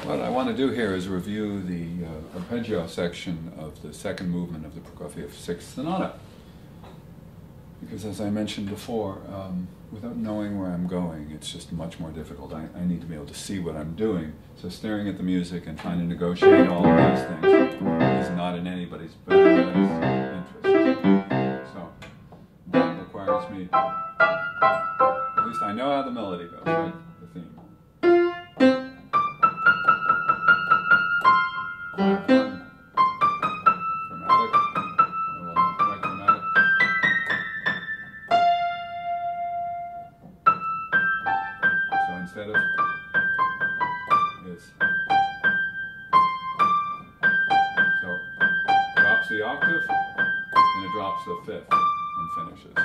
What I want to do here is review the arpeggio section of the second movement of the Prokofiev Sixth Sonata. Because as I mentioned before, without knowing where I'm going, it's just much more difficult. I need to be able to see what I'm doing. So staring at the music and trying to negotiate all of these things is not in anybody's best interest. So that requires me, at least I know how the melody goes, right? The theme. Instead of this. So drops the octave and it drops the fifth and finishes.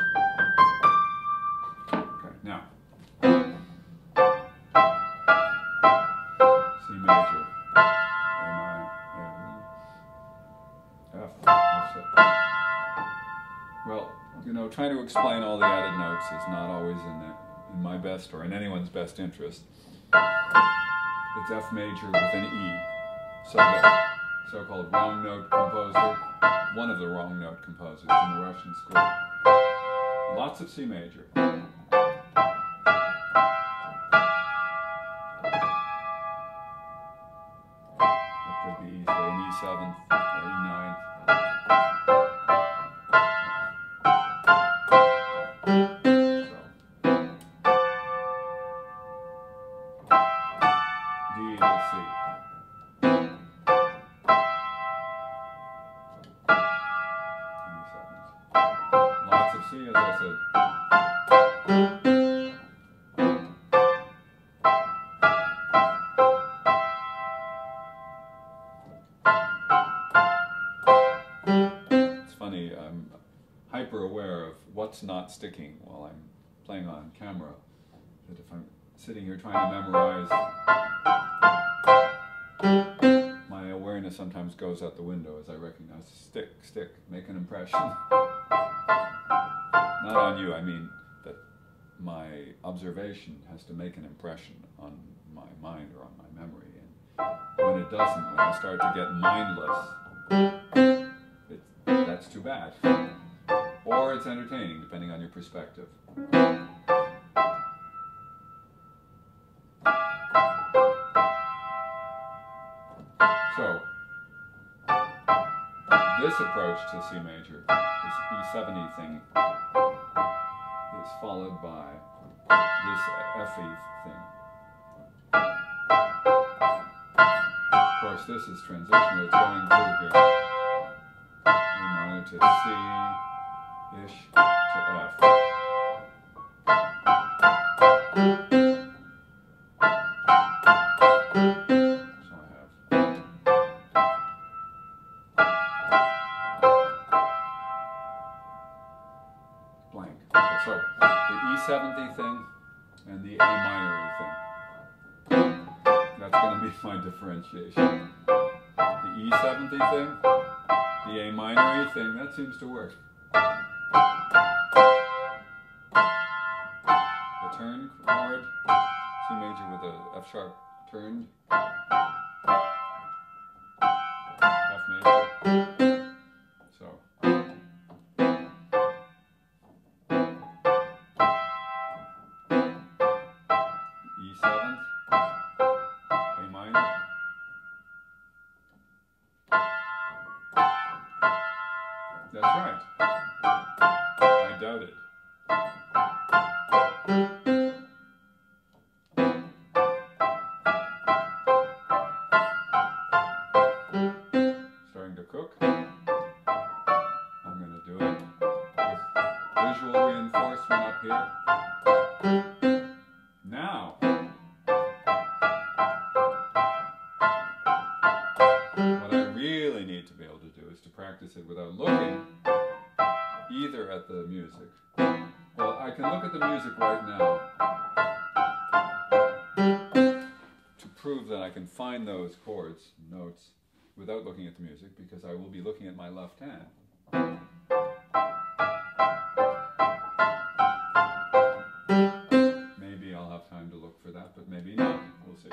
Okay, now C major, A minor, F, F7. Well, you know, trying to explain all the added notes is not always in my best or in anyone's best interest. It's F major with an E. So the so-called wrong note composer, one of the wrong note composers in the Russian school. Lots of C major. It could be easily an E7 or E9. Lots of C, as I said. It's funny, I'm hyper aware of what's not sticking while I'm playing on camera. That if I'm sitting here trying to memorize, my awareness sometimes goes out the window as I recognize stick, make an impression. Not on you, I mean that my observation has to make an impression on my mind or on my memory. And when it doesn't, when I start to get mindless, that's too bad. Or it's entertaining, depending on your perspective. So, this approach to C major, this E70 thing, is followed by this FE thing. Of course, this is transitional. It's going through here. A minor to C-ish to F. Blank. Okay, so the E70 thing and the A minor thing. That's going to be my differentiation. The E70 thing, the A minor thing, that seems to work. The turn chord, C major with a F sharp turned, F major. So. E7, A minor. That's right. I doubt it. Starting to cook. I'm going to do it with visual reinforcement up here. Now, what I really need to be able to do is to practice it without looking either at the music. Well, I can look at the music right now to prove that I can find those chords, notes, without looking at the music, because I will be looking at my left hand. Maybe I'll have time to look look for that, but maybe not. We'll see.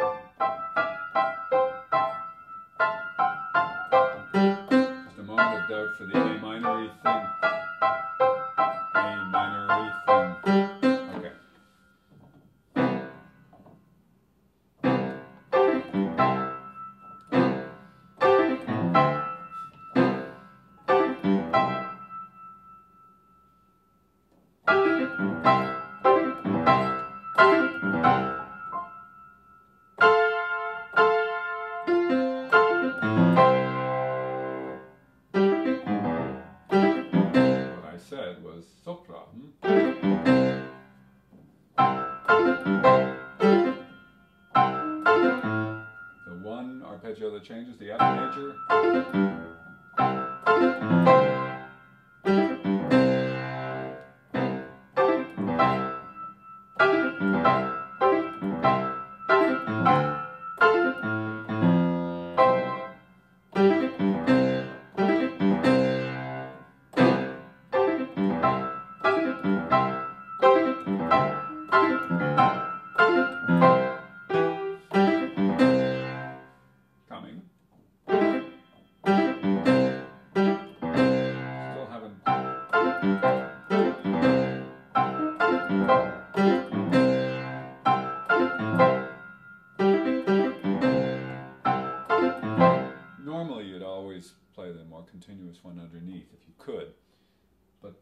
Just a moment of doubt for the A minor-y thing. A minor-y thing. Okay. Said was sopra. The one arpeggio that changes, the F major. Normally you'd always play the more continuous one underneath if you could, but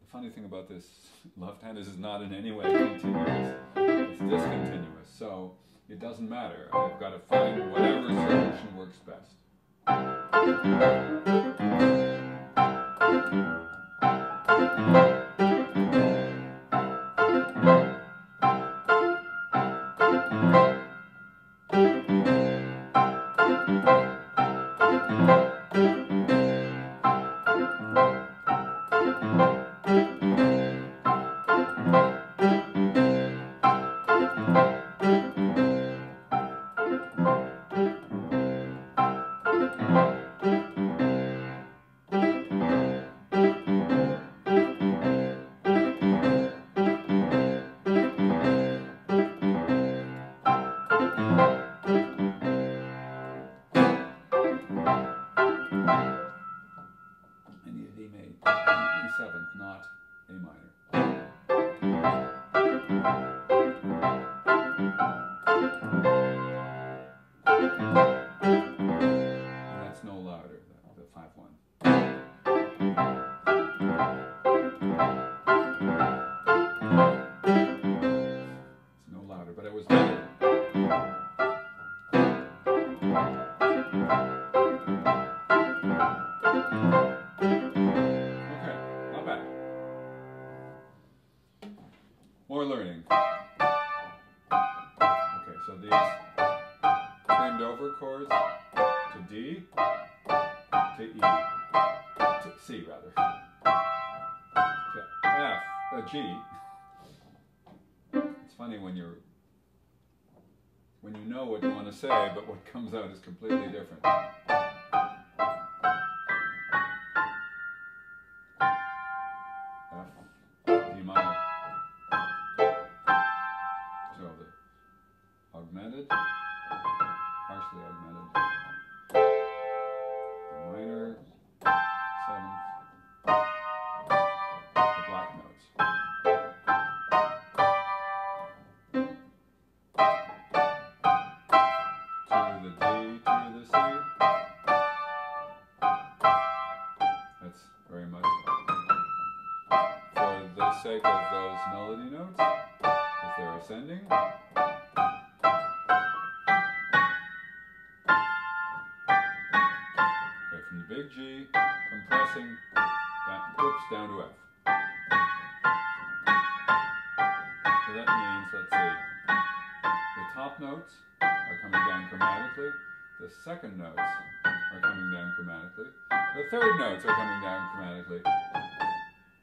the funny thing about this left hand is it's not in any way continuous, it's discontinuous, so it doesn't matter. I've got to find whatever solution works best. E7th, not A minor. And that's no louder, the 5-1. It's no louder, but it was better. More learning. Okay, so these turned over chords to D, to E, to C rather, to F, G. It's funny when you know what you want to say, but what comes out is completely different. F, D minor. So the augmented, partially augmented, the minor, 7th, the black notes. To the D, to the C. That's very much for the sake of those melody notes, if they're ascending. Okay, from the big G, compressing, down to F. So that means, let's see, the top notes are coming down chromatically, the second notes are coming down chromatically, the third notes are coming down chromatically,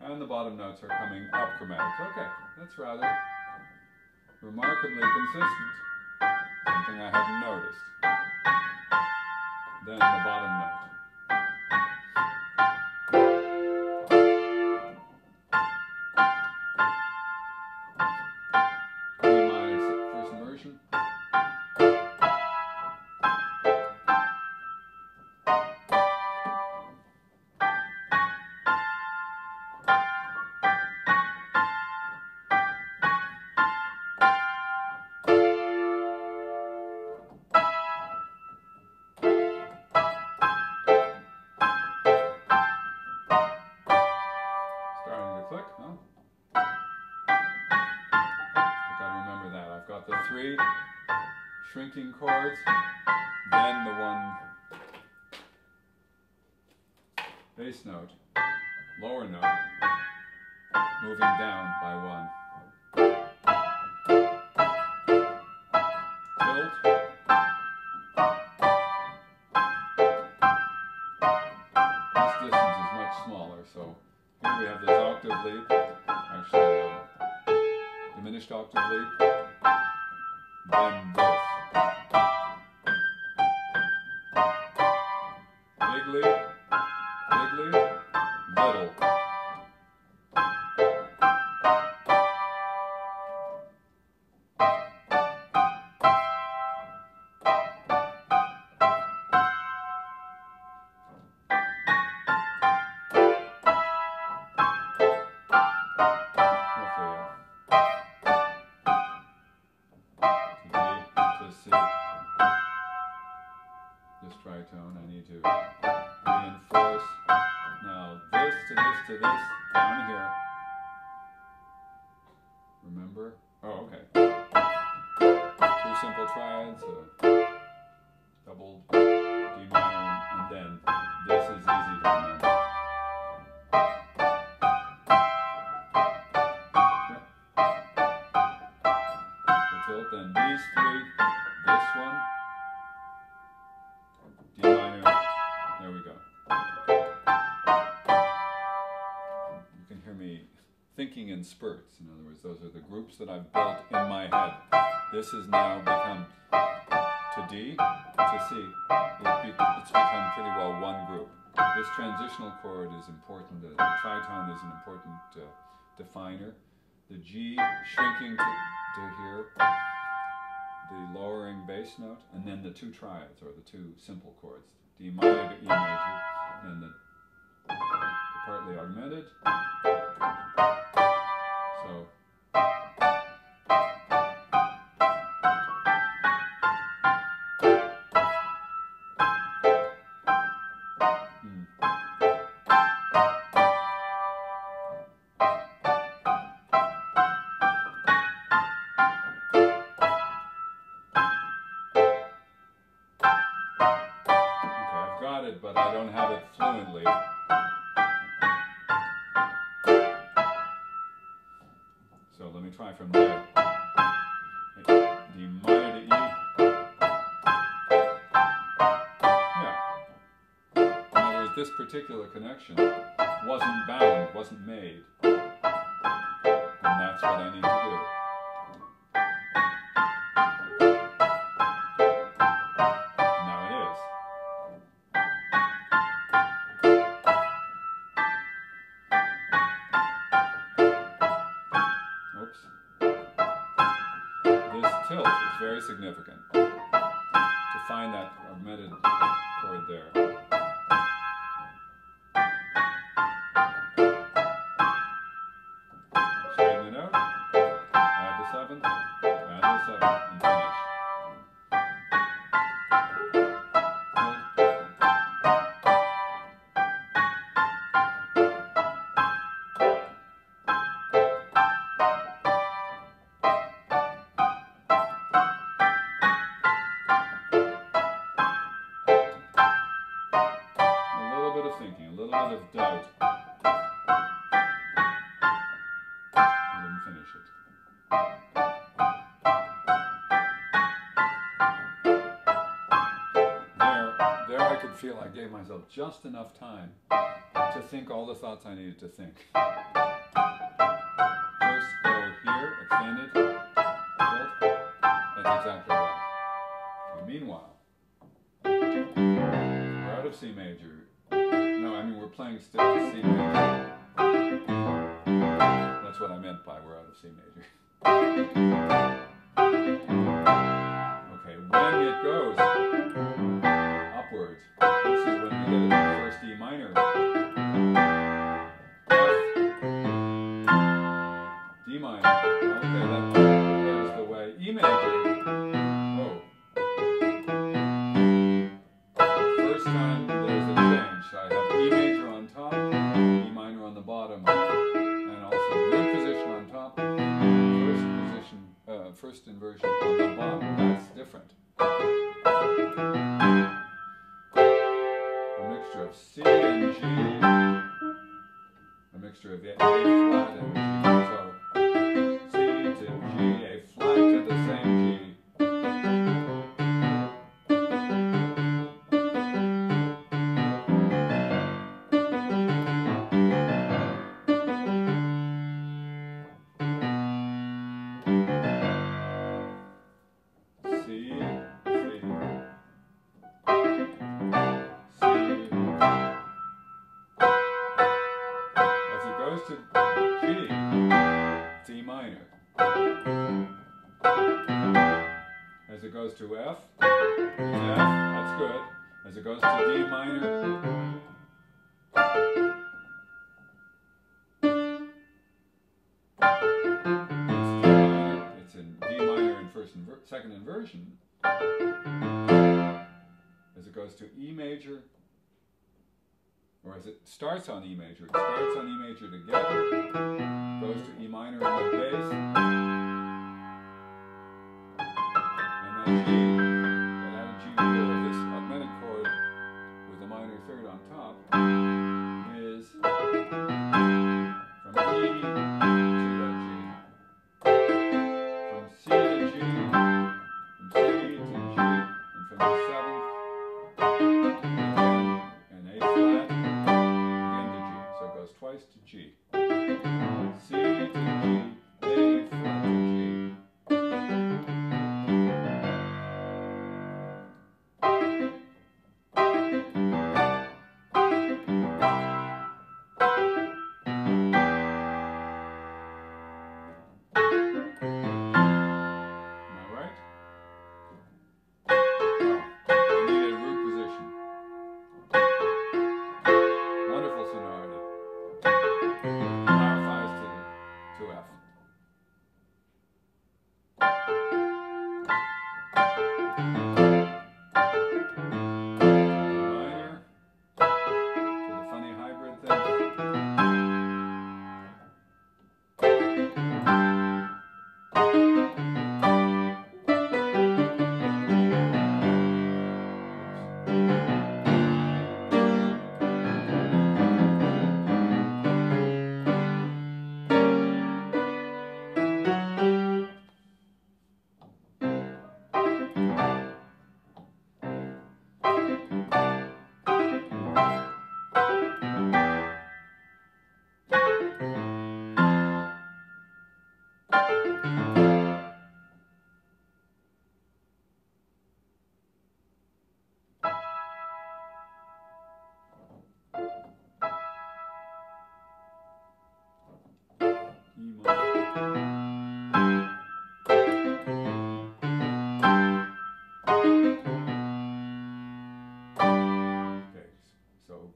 and the bottom notes are coming up chromatically. Okay, that's rather remarkably consistent. Something I hadn't noticed. Then the bottom note. E minor, first and got the three shrinking chords, then the one bass note, lower note, moving down by one. Tilt. This distance is much smaller, so here we have this octave leap, actually diminished octave leap, then this. Big leap, little. This tritone, I need to reinforce. Now this to this to this, down here. Remember? Oh, okay. Two simple triads, double D minor, and then this is easy to remember. The tilt, then these three, this one, D minor, there we go. You can hear me thinking in spurts. In other words, those are the groups that I've built in my head. This has now become to D, to C. It's become pretty well one group. This transitional chord is important. The tritone is an important definer. The G shrinking to here. The lowering bass note, and then the two triads, or the two simple chords, D minor to E major, and the partly augmented. So, but I don't have it fluently. So let me try from there. D minor to E. Yeah. In other words, this particular connection wasn't bound, wasn't made. And that's what I need to do. This tilt is very significant to find that augmented chord there. Straighten it out, add the seventh, and finish. Thinking, a little bit of doubt. I didn't finish it. There I could feel I gave myself just enough time to think all the thoughts I needed to think. First go here, extend it, tilt. That's exactly right. Okay, meanwhile, we're out of C major. No, I mean we're playing still C major. That's what I meant by we're out of C major. Okay, when it goes upwards, this is when we get the first D minor. F, D minor. Okay, there's the way. E major. Oh. First time there's a change. So I have E major on top, E minor on the bottom, and also root position on top, first inversion on the bottom, that's different. A mixture of C and G, a mixture of A flat and G. So C to G, A flat to the same G. To G, D minor. As it goes to F, it's F, that's good. As it goes to D minor, it's in D minor in second inversion. As it goes to E major, or as it starts on E major, it starts on E major together, goes to E minor in the bass, and then G, that added G here of this augmented chord with a minor third on top, is from E to that G, from C to G, from C to G, and from the seventh, and A flat, twice to G. C to G, A flat to G. Am I right? Well, I needed a root position. Wonderful sonority. Clarifies to F. Minor, to the funny hybrid thing.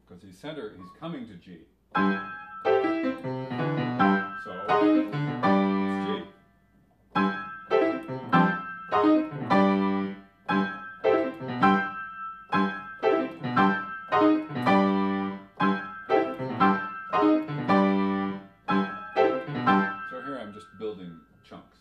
Because he's coming to G. So it's G. So here I'm just building chunks.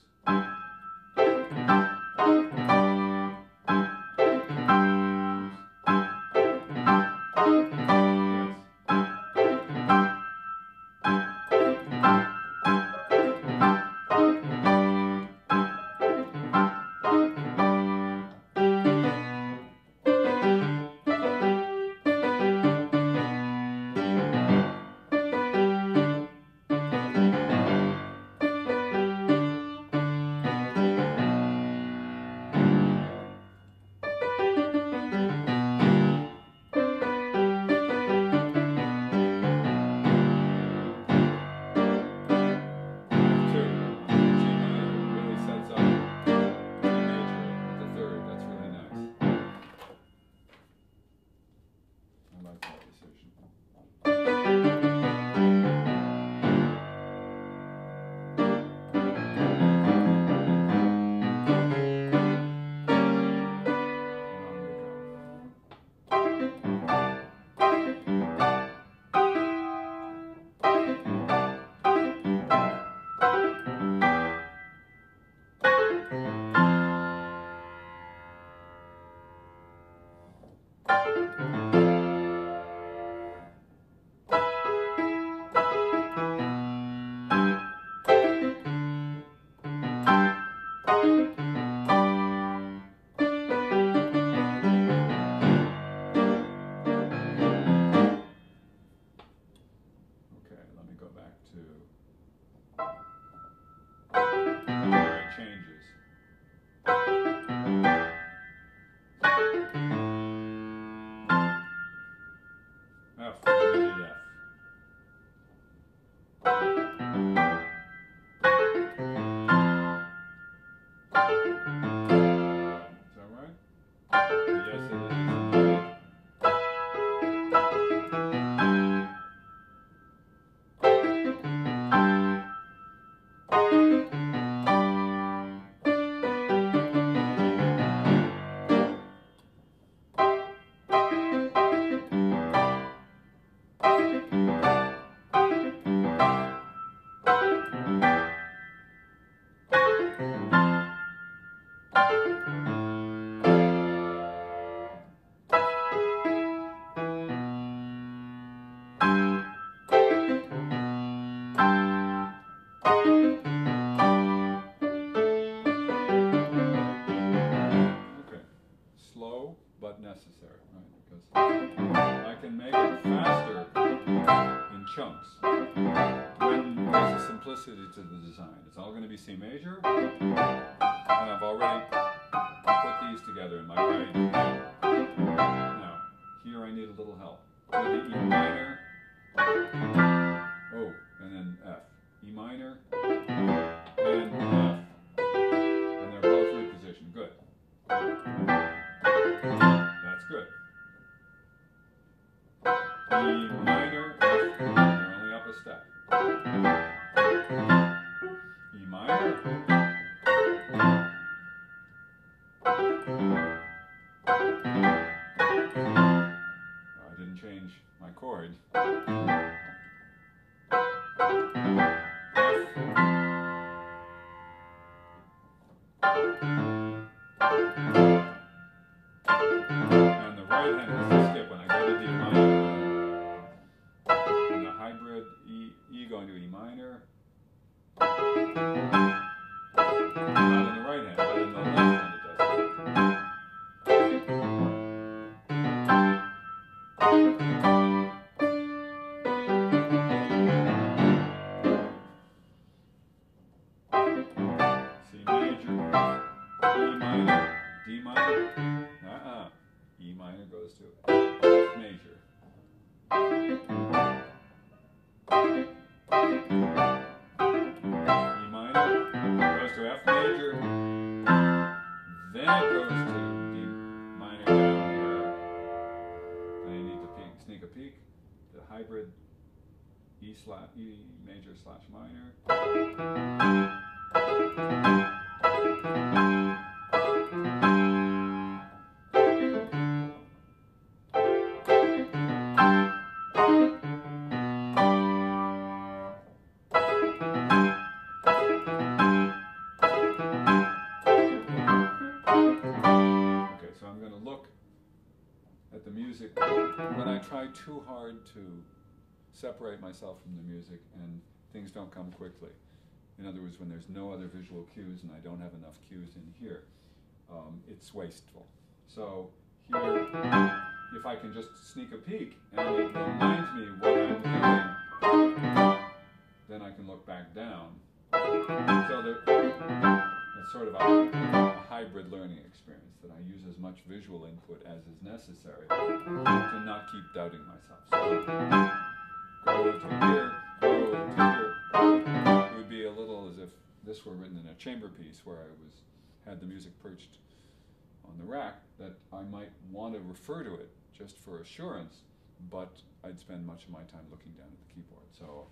Yes, it is. Okay, slow but necessary, right? Because I can make it faster in chunks when there's a simplicity to the design. It's all going to be C major, and I've already put these together in my right hand. Now, here I need a little help. So the E minor, oh, and then F. E minor, and F. And they're both repositioned. Good. That's good. E minor, F, they're only up a step. E minor. I didn't change my chord. And the right hand has to skip when I go to D minor. And the hybrid E going to E minor. Not in the right hand, but in the left hand it does. C major, E minor, D minor. E minor goes to F major. E minor goes to F major. Then it goes to D minor down here. Then you need to sneak a peek. The hybrid E major slash minor. At the music, when I try too hard to separate myself from the music and things don't come quickly. In other words, when there's no other visual cues and I don't have enough cues in here, it's wasteful. So here, if I can just sneak a peek and it reminds me what I'm doing, then I can look back down. So it's sort of a hybrid learning experience that I use as much visual input as is necessary to not keep doubting myself. So go to here, go to here. It would be a little as if this were written in a chamber piece where I had the music perched on the rack, that I might want to refer to it just for assurance, but I'd spend much of my time looking down at the keyboard. So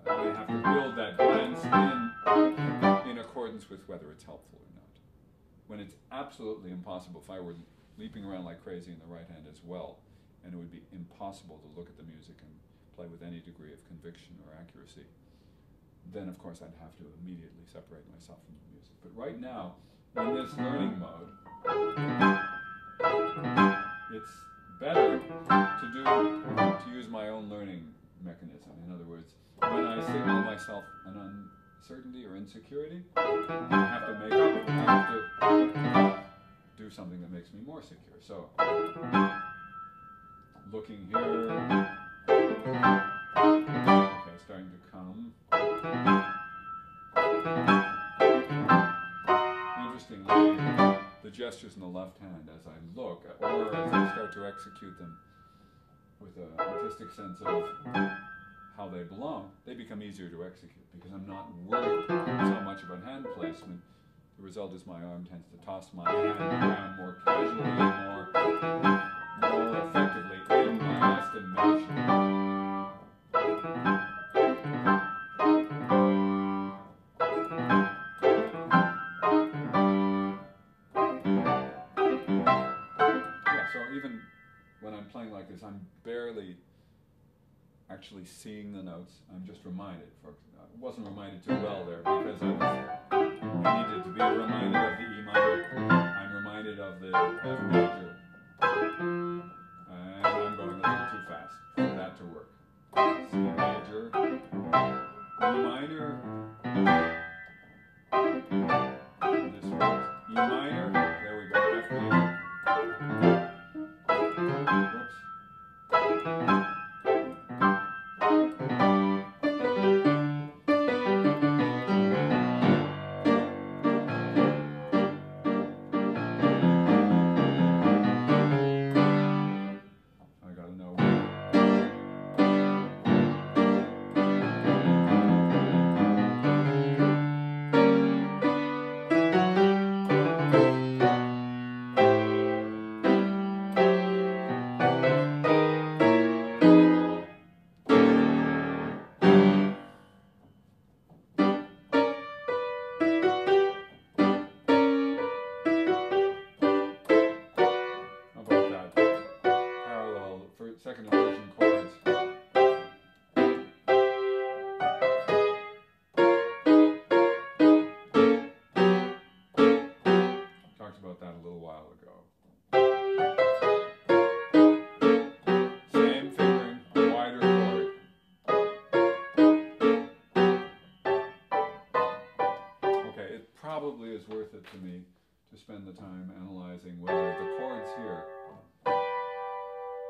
I have to build that glance in accordance with whether it's helpful or not. When it's absolutely impossible, if I were leaping around like crazy in the right hand as well, and it would be impossible to look at the music and play with any degree of conviction or accuracy, then of course I'd have to immediately separate myself from the music. But right now, in this learning mode, it's better to use my own learning mechanism. In other words, when I signal myself an uncertainty or insecurity, I have to make up. I have to do something that makes me more secure. So, looking here, okay, starting to come. Interestingly, the gestures in the left hand as I look, or as I start to execute them with an artistic sense of how they belong, they become easier to execute because I'm not worried so much about hand placement. The The result is my arm tends to toss my hand around more casually and more effectively in my estimation. Yeah, so even when I'm playing like this, I'm barely actually seeing the notes. I'm just reminded. I wasn't reminded too well there because I needed to be reminded of the E minor. I'm reminded of the F major. And I'm going a little too fast for that to work. C major, E minor. This works. E minor. There we go. F major. Whoops. Second inversion chords. Talked about that a little while ago. Same fingering, a wider chord. Okay, it probably is worth it to me to spend the time analyzing whether the chords here,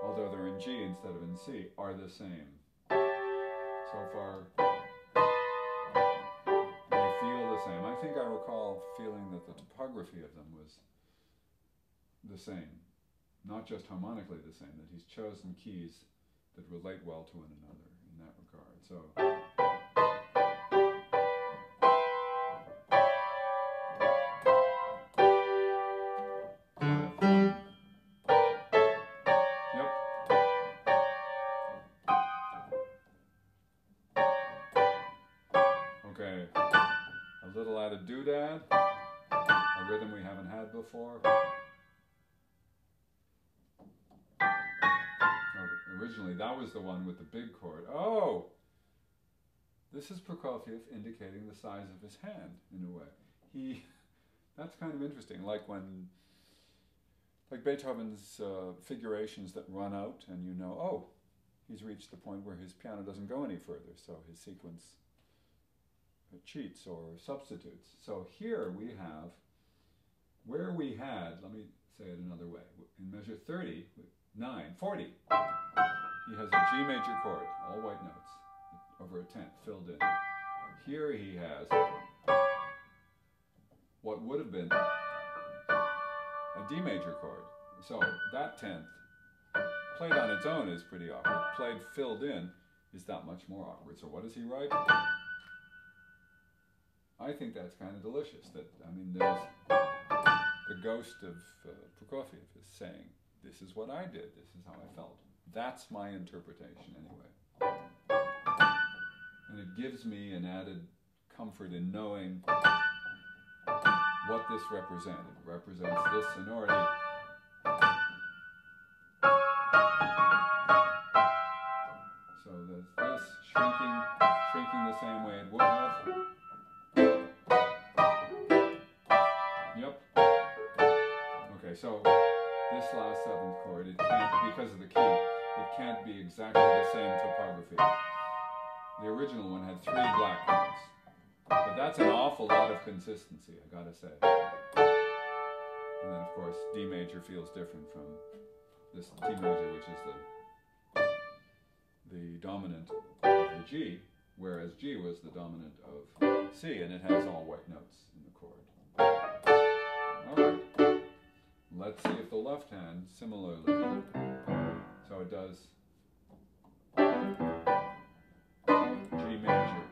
although they're in G instead of in C, are the same. So far, they feel the same. I think I recall feeling that the topography of them was the same, not just harmonically the same, that he's chosen keys that relate well to one another in that regard. So. Okay, a little added doodad, a rhythm we haven't had before. Originally, that was the one with the big chord. Oh! This is Prokofiev indicating the size of his hand, in a way. That's kind of interesting, like Beethoven's figurations that run out and you know, oh, he's reached the point where his piano doesn't go any further, so his sequence cheats or substitutes. So here we have, where we had, let me say it another way, in measure 40, he has a G major chord, all white notes, over a tenth filled in. Here he has what would have been a D major chord. So that tenth, played on its own is pretty awkward, played filled in is that much more awkward. So what does he write? I think that's kind of delicious. There's the ghost of Prokofiev is saying, this is what I did, this is how I felt. That's my interpretation anyway. And it gives me an added comfort in knowing what this represented. It represents this sonority. So there's this shrinking the same way it would have. Yep. Okay, so this last seventh chord, it can't, because of the key, it can't be exactly the same topography. The original one had 3 black notes, but that's an awful lot of consistency, I gotta say. And then, of course, D major feels different from this T major, which is the dominant of the G, whereas G was the dominant of C, and it has all white notes in the chord. All right. Let's see if the left hand similarly. So it does G major.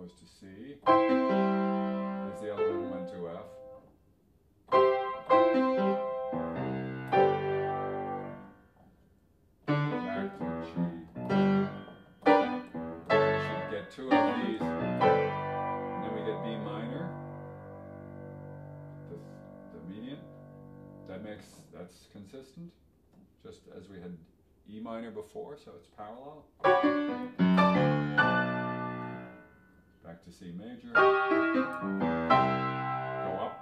goes to C. As the other one went to F. Back to G. We should get two of these. And then we get B minor. The median. That's consistent. Just as we had E minor before, so it's parallel. Back to C major. Go up.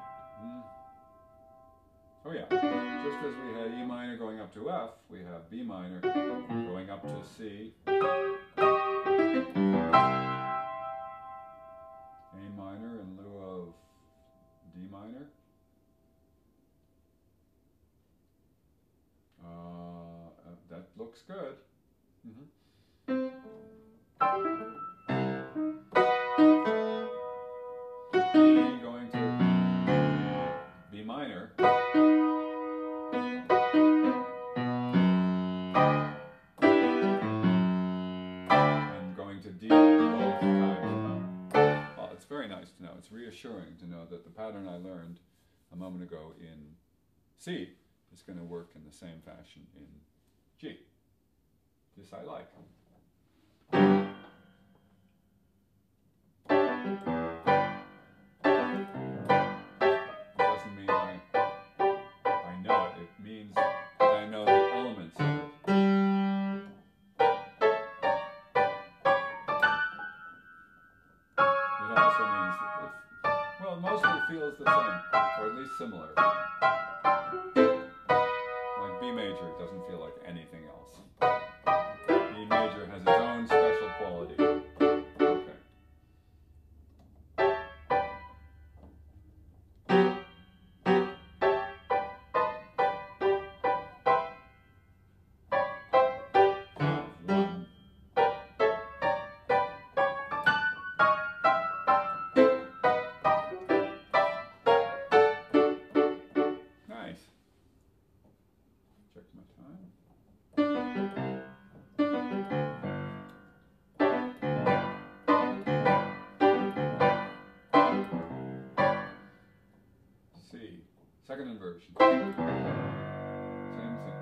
Oh yeah, just as we had E minor going up to F, we have B minor going up to C. A minor in lieu of D minor. That looks good. E going to B minor. And going to D both times. Well, it's very nice to know. It's reassuring to know that the pattern I learned a moment ago in C is going to work in the same fashion in G. This I like. Doesn't mean I know it. It means that I know the elements of it. It also means that it mostly feels the same, or at least similar. Like B major doesn't feel like anything else. B major has its own special quality. Okay. Nice. Check my time. C. Second inversion. Same thing.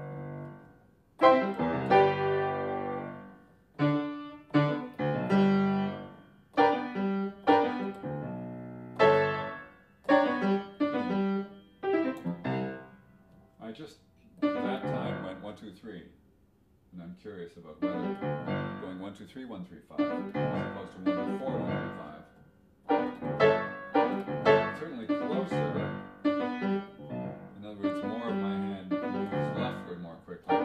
I just, that time, went 1, 2, 3. And I'm curious about whether going 1, 2, 3, 1, 3, 5 as opposed to 1, 2, 4, 1, 3, 5. Certainly closer. In other words, more of my hand moves leftward more quickly.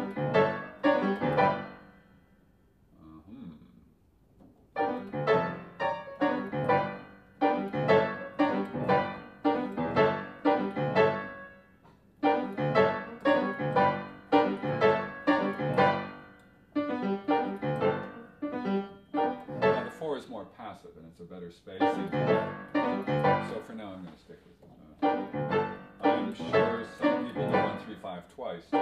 Now the 4 is more passive and it's a better spacing. So for now I'm going to stick with it. I'm sure some people do 1, 3, 5 twice too.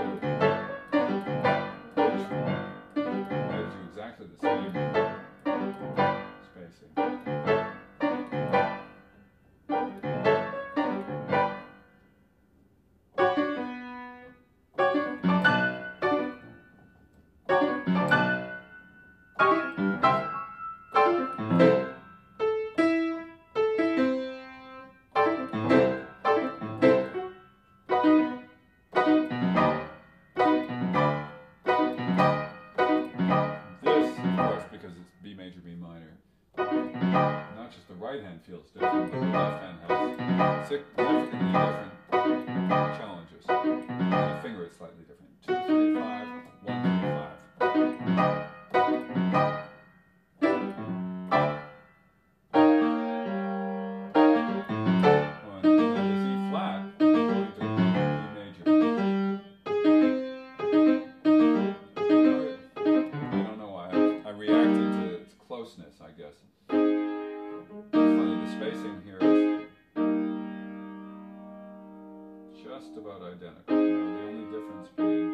Which gives you exactly the same spacing. Because it's B major, B minor. Not just the right hand feels different, but the left hand has significantly different challenges. And the finger is slightly different. 2, 3, 5, 1, 3, 5. When that is E flat, going to B major. I don't know why. I reacted to its closeness, I guess. It's funny, the spacing here is just about identical. Now, the only difference being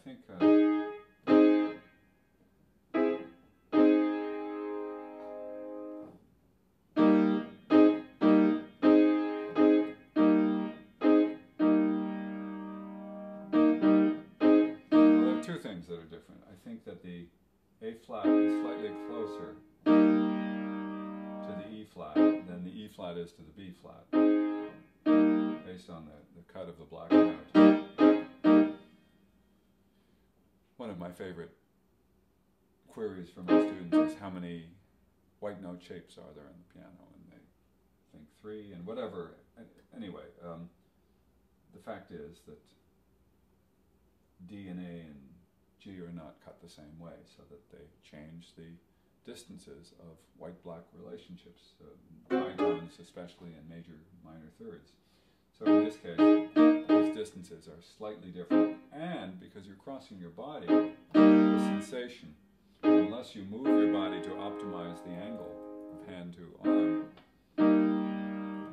think two things that are different. I think that the A flat is slightly closer to the E flat than the E flat is to the B flat, based on the cut of the black note. One of my favorite queries from my students is how many white note shapes are there on the piano, and they think 3 and whatever. Anyway, the fact is that D and A and G are not cut the same way, so that they change the distances of white-black relationships, tritones especially, and major minor thirds. So in this case, these distances are slightly different, and because you're crossing your body, the sensation, unless you move your body to optimize the angle of hand to arm,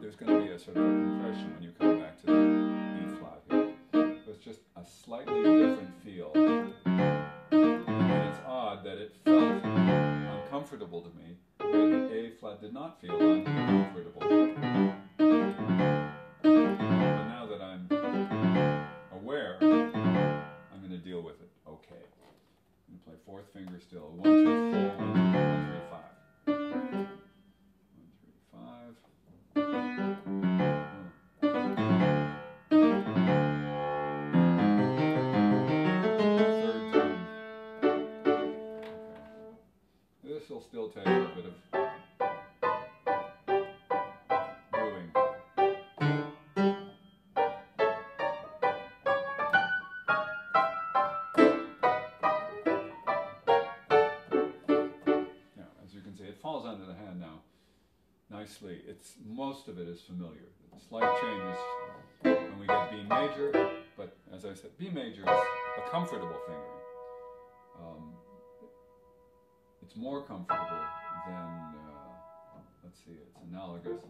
there's going to be a sort of a compression when you come back to the E flat here. So it's just a slightly different feel. And it's odd that it felt uncomfortable to me, the way that A flat did not feel uncomfortable. But now that I'm aware, I'm going to deal with it. Okay. I'm going to play fourth finger still. 1, 2, 4, 1, 2, 1, 3, 5. 1, 3, 5. This will still take a bit of doing. Now, as you can see, it falls onto the hand now nicely. Most of it is familiar. The slight changes when we get B major, but as I said, B major is a comfortable fingering. It's more comfortable than, let's see, it's analogous.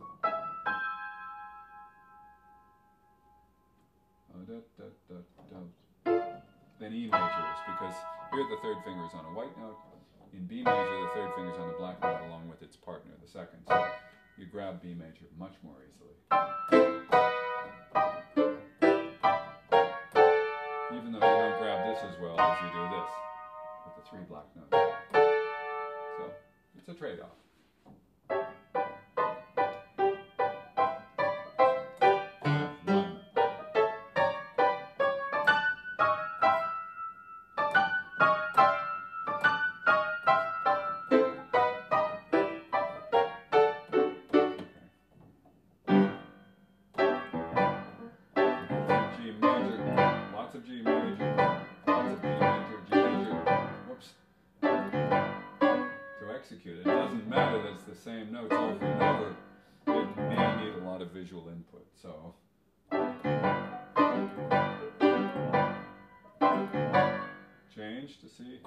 Than E major is, because here the third finger is on a white note. In B major, the third finger is on a black note along with its partner, the second. So you grab B major much more easily. Even though you don't grab this as well as you do this with the 3 black notes. So it's a trade-off. G major, lots of G major, lots of G major, G major. Whoops. To execute it doesn't matter that it's the same notes over and over. It may need a lot of visual input. So change to see.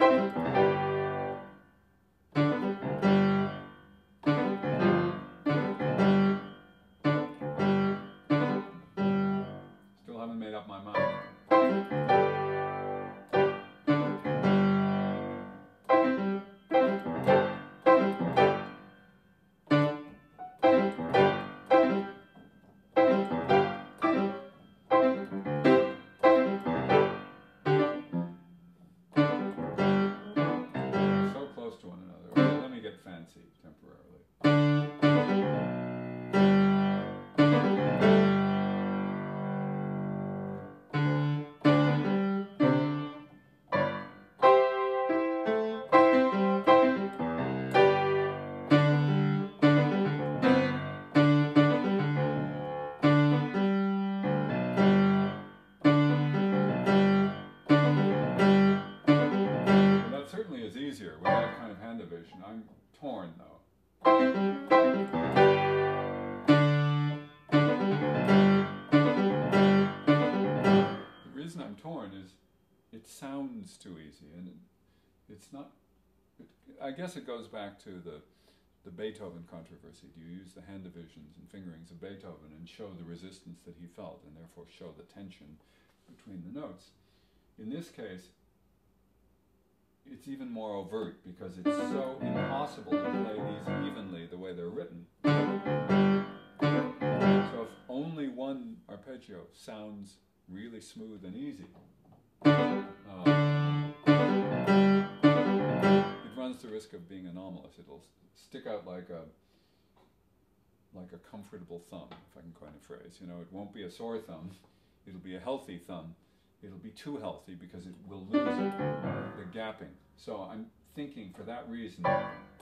Still haven't made up my mind. So close to one another. Okay, let me get fancy temporarily. That certainly is easier with that kind of hand division. I'm torn though. The reason I'm torn is it sounds too easy, and it's not. I guess it goes back to the Beethoven controversy. Do you use the hand divisions and fingerings of Beethoven and show the resistance that he felt, and therefore show the tension between the notes? In this case, it's even more overt because it's so impossible to play these evenly the way they're written. So if only one arpeggio sounds really smooth and easy, it runs the risk of being anomalous. It'll stick out like a comfortable thumb, if I can coin a phrase. You know, it won't be a sore thumb. It'll be a healthy thumb. It'll be too healthy because it will lose the gapping. So I'm thinking for that reason,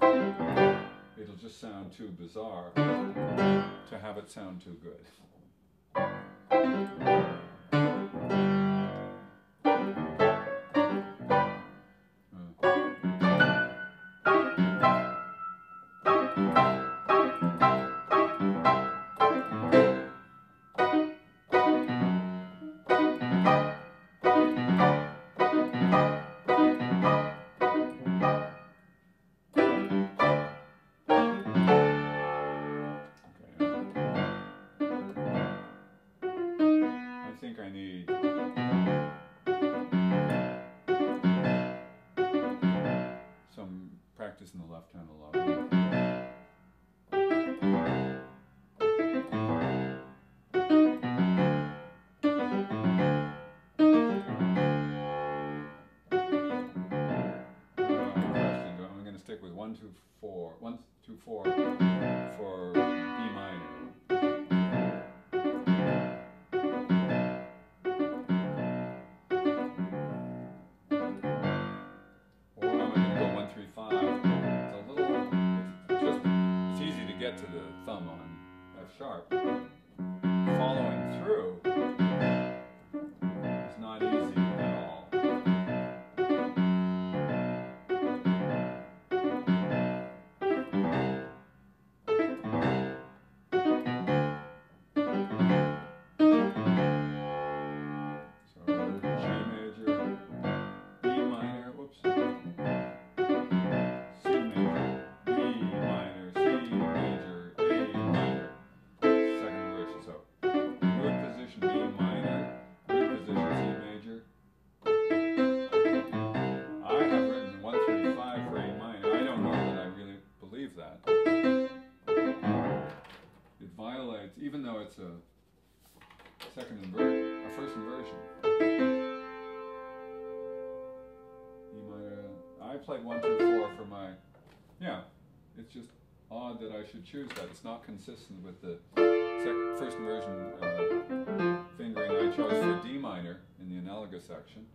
it'll just sound too bizarre to have it sound too good. I think I need some practice in the left hand alone. I'm going to stick with 1, 2, 4, 1, 2, 4 for B minor. Get to the thumb on F sharp. Following through is not easy at all. So G major, B minor, whoops. C major, B minor, C major, A minor, second inversion. So root position B minor, root position C major. I have written 1, 3, 5 for A minor. I don't know that I really believe that. It violates, even though it's a first inversion. E minor. I played 1, 2, 4 for my. Yeah, it's just odd that I should choose that. It's not consistent with the first inversion fingering I chose for D minor in the analogous section.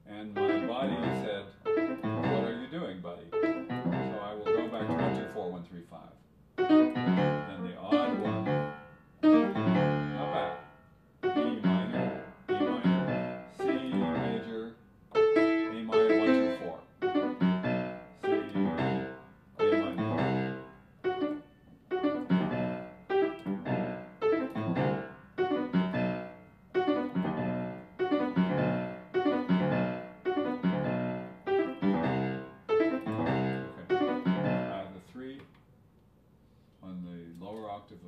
And my body said, what are you doing, buddy? So I will go back to 1, 2, 4, 1, 3, 5. Then the odd one, not bad. B minor, C major, A minor, 1, 2, 4. C, A minor. The 3 on the lower octave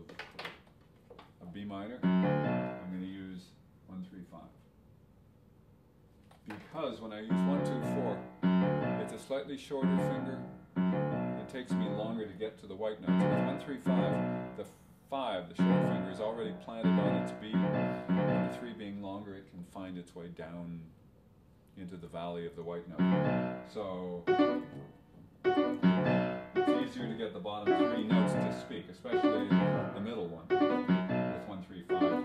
of B minor, I'm going to use 1, 3, 5. Because when I use 1, 2, 4, it's a slightly shorter finger. It takes me longer to get to the white notes. With 1, 3, 5, the 5, the short finger, is already planted on its B. And the 3 being longer, it can find its way down into the valley of the white note. So it's easier to get the bottom 3 notes to speak, especially the middle one with 1, 3, 5.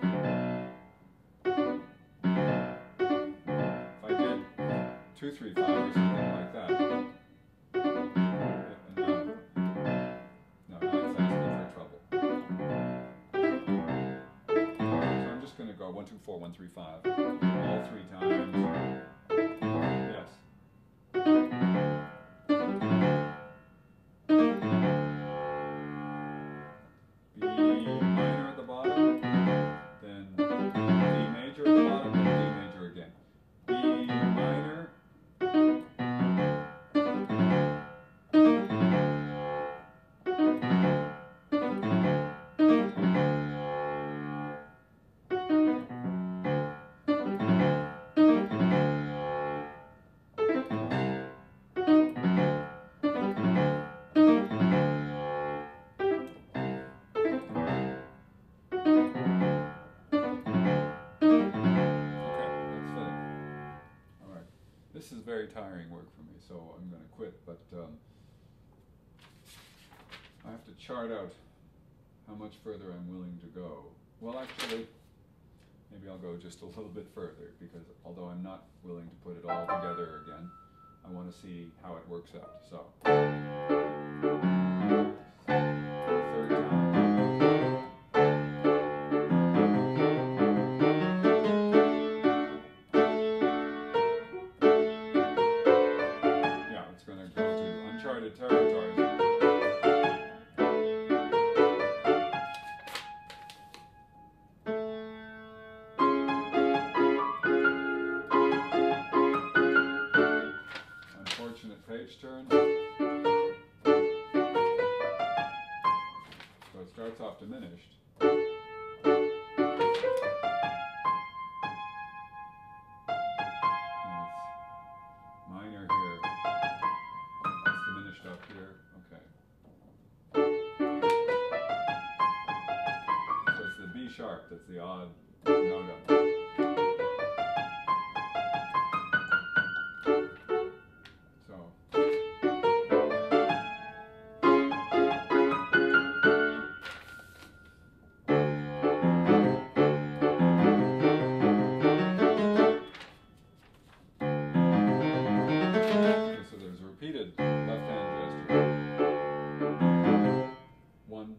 If I did 2, 3, 5 or something like that, no, that's asking for trouble. So I'm just going to go 1, 2, 4, 1, 3, 5 all 3 times. Yes. B minor at the bottom, then D major at the bottom, then D major again. B minor, tiring work for me, so I'm going to quit. But I have to chart out how much further I'm willing to go. Well, actually, maybe I'll go just a little bit further, because although I'm not willing to put it all together again, I want to see how it works out. So, third time. Yeah, it's going to go to uncharted territories. Page turn. So it starts off diminished. And it's minor here. It's diminished up here. Okay. So it's the B sharp that's the odd note up. Repeated left hand gesture. 1.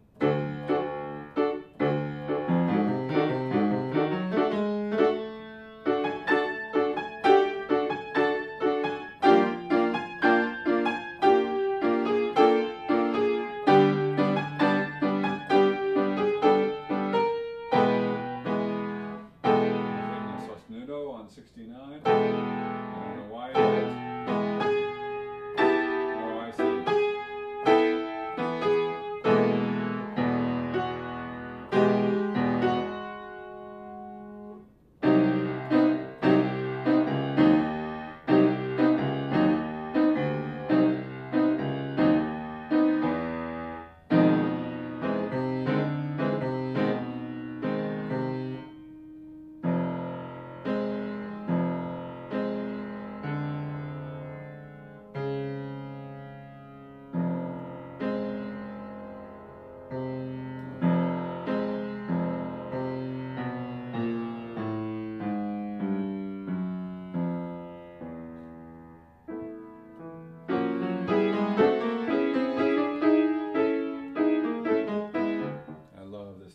Sostenuto on 69. I don't know why yet.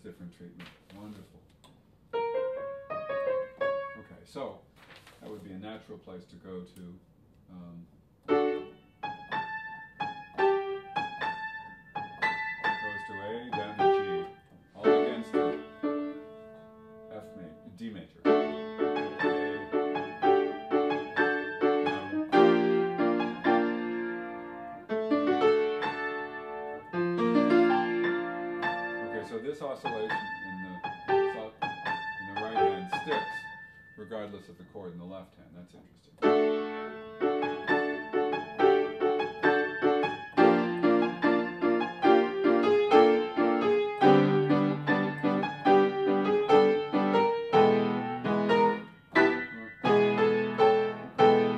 Different treatment. Wonderful. Okay, so that would be a natural place to go to. Goes to A, down to G, all against the F major, D major. So this oscillation in the right hand sticks, regardless of the chord in the left hand. That's interesting.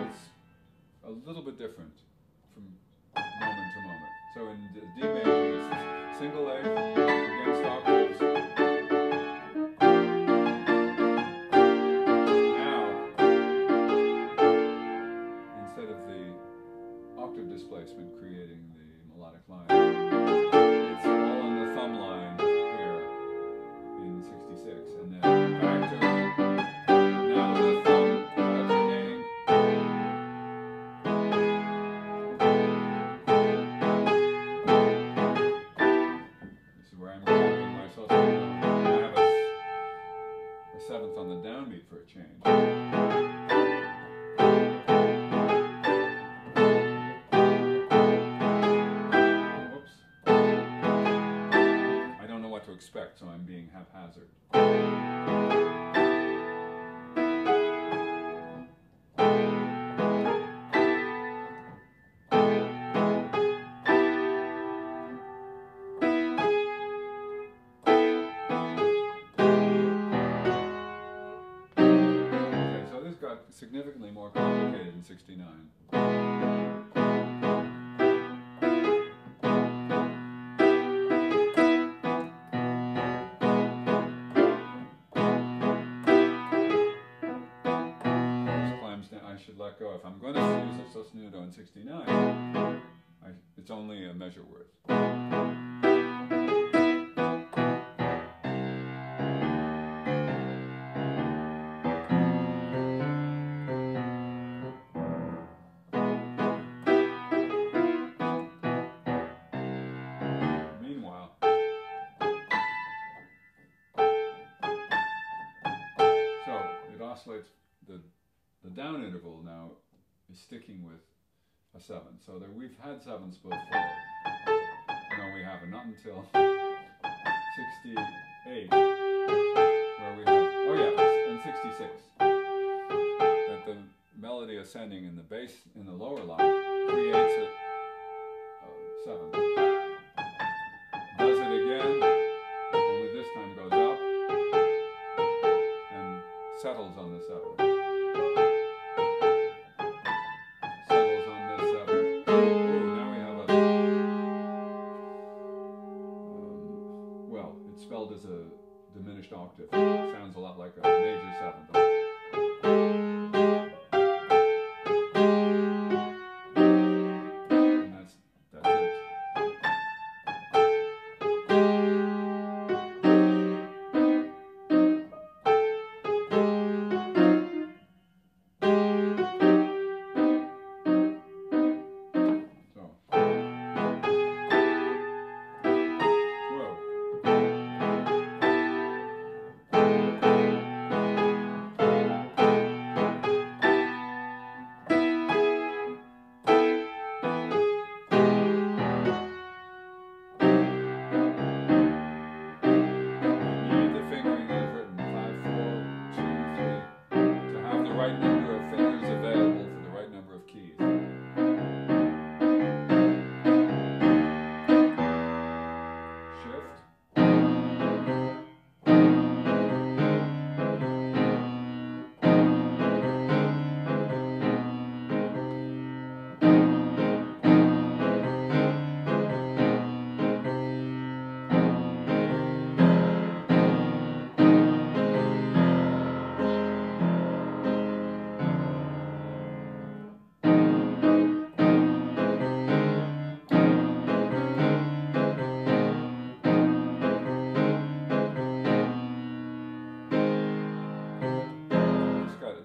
It's a little bit different from moment to moment. So in D major, it's this single A against octaves. Now, instead of the octave displacement creating the melodic line, it's all on the thumb line here in 66, and then back to now the thumb alternating. Where I'm grabbing my sostenuto. I have a seventh on the downbeat for a change. Whoops. I don't know what to expect, so I'm being haphazard. significantly more complicated in 69. I should let go. If I'm going to use a sostenuto in 69, it's only a measure worth. Meanwhile, so it oscillates. The down interval now is sticking with a 7. So there we've had 7s before. No, we haven't. Not until 68, where we have, oh yeah, and 66. That the melody ascending in the bass, in the lower line, creates a 7. Does it again, only this time goes up, and settles on the 7. Spelled as a diminished octave. Sounds a lot like a major 7. And that's it. Right number of fingers available for the right number of keys. Shift.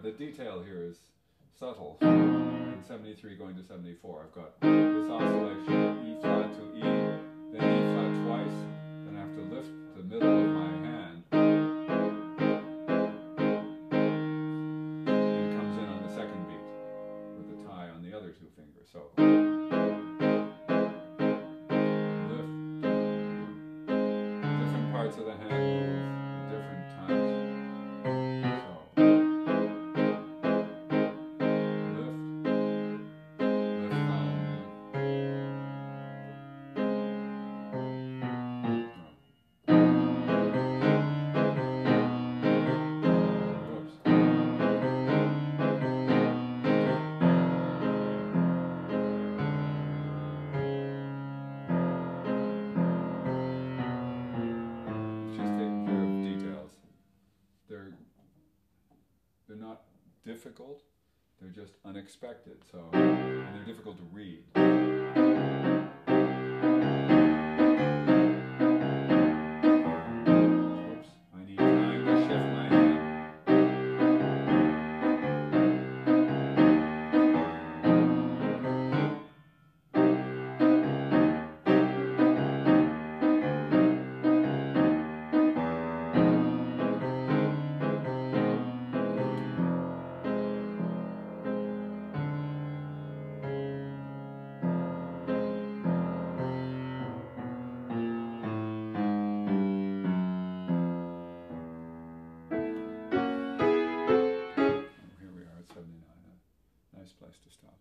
The detail here is subtle. In 73 going to 74, I've got this oscillation, E flat to E, then E flat twice, then I have to lift the middle of my hand, and it comes in on the second beat, with the tie on the other 2 fingers. So, lift, different parts of the hand move, different times. They're not difficult, they're just unexpected, so, and they're difficult to read. Oops, I need time to shift my hand. Nice place to stop.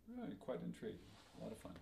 Really quite intriguing. A lot of fun.